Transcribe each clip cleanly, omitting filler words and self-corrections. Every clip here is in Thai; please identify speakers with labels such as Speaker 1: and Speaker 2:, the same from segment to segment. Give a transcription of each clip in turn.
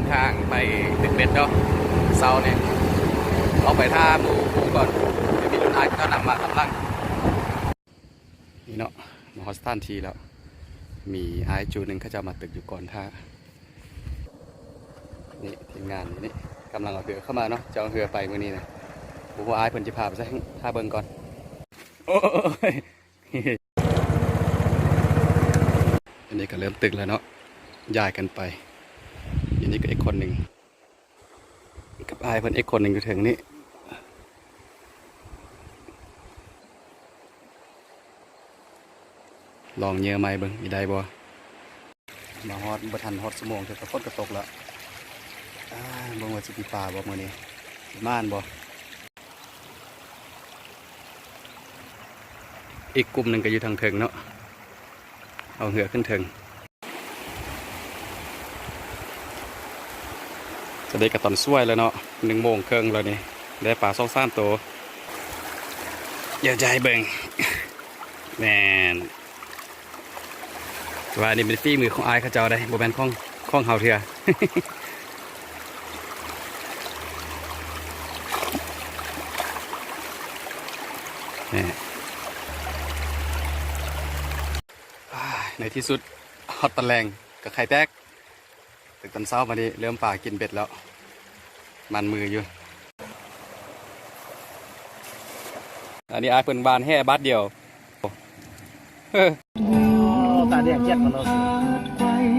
Speaker 1: นทางไปตึกเบ็ดเนาะเสาเนี่ยเอาไปท่าหมู่ก่อนจะมีรถไฟก็นำมาทำรังนี่เนาะมาฮอสตันทีแล้วมีไอจูหนึ่งเขาจะมาตึกอยู่ก่อนท่านี่ทีมงานนี่กำลังเอาเรือเข้ามาเนาะจะเอาเรือไปมื้อนี้นะผมว่าไอเพิ่นจะพาไปซะท่าเบิ่งก่อนโอ้ยอันนี้ก็เริ่มตึกแล้วเนาะย้ายกันไปอันนี้ก็อีกคนหนึ่งกับไอเพิ่นอีกคนหนึ่งอยู่ถึงนี่ลองเยอะไหมเบิ่งอีได้บ่มาฮอดบ่ทันฮอดชั่วโมงเถอะก็ฝนก็ตกแล้วเบิ่งว่าสิมีปลาบ่มื้อนี้ม่านบ่อีกกลุ่มหนึ่งก็อยู่ทางเทิงเนาะเอาเหือขึ้นเทิงจะได้กระตอนช่วยแล้วเนาะ1:30แล้วนี่ได้ปลา2-3ตัวอย่าใจเบิ่งแม่นว่านี่เป็นฝีมือของอายเขาเจ้าได้บ่แม่นของเฮาเถื่อ ในที่สุดฮอตตะแรงกับไข่แตกตึกตอนเช้ามาดิเริ่มป่ากินเบ็ดแล้วมันมืออยู่อันนี้อายเพิ่นบานแห่บาทเดียว
Speaker 2: ตาเรียกเจ็ดมาแล้ว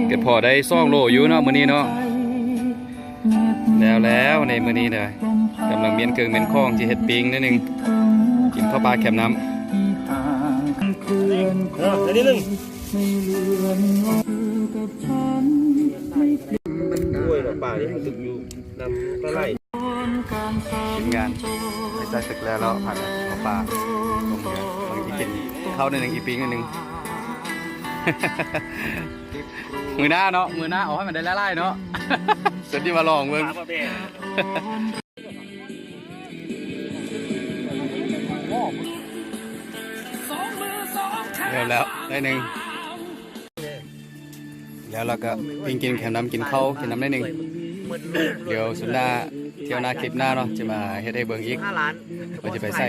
Speaker 1: เก็บพอได้2 โลอยู่เนาะมื้อนี้เนาะแล้วในมื้อนี้เลยกำลังเมียนเกิงเมียนคล้องที่เฮ็ดปิงนิดนึงกินข้าวปลาแคมน้ำ
Speaker 2: เดี๋ยวนี้นึงด้วยหรอป่านี่ตึกอยู่นำปลาไหล
Speaker 1: ทีมงานไปใส่ตึกแล้วเราผ่านข้าวปลาลงเรือบางทีกินข้าวนิดนึงอีปิงนิดนึง มือหน้าเนาะมือหน้าเอาให้มันได้ไล่ๆเนาะเสร็จที่มาลองมึงเริ่มแล้วได้หนึ่งแล้วเราก็ปิงกินแคมน้ำกินข้าวกินน้ำได้หนึ่งเดี๋ยวสุดหน้าเที่ยวหน้าคลิปหน้าเนาะจะมาเฮ็ดให้เบิ่งอีกเราจะไปใส่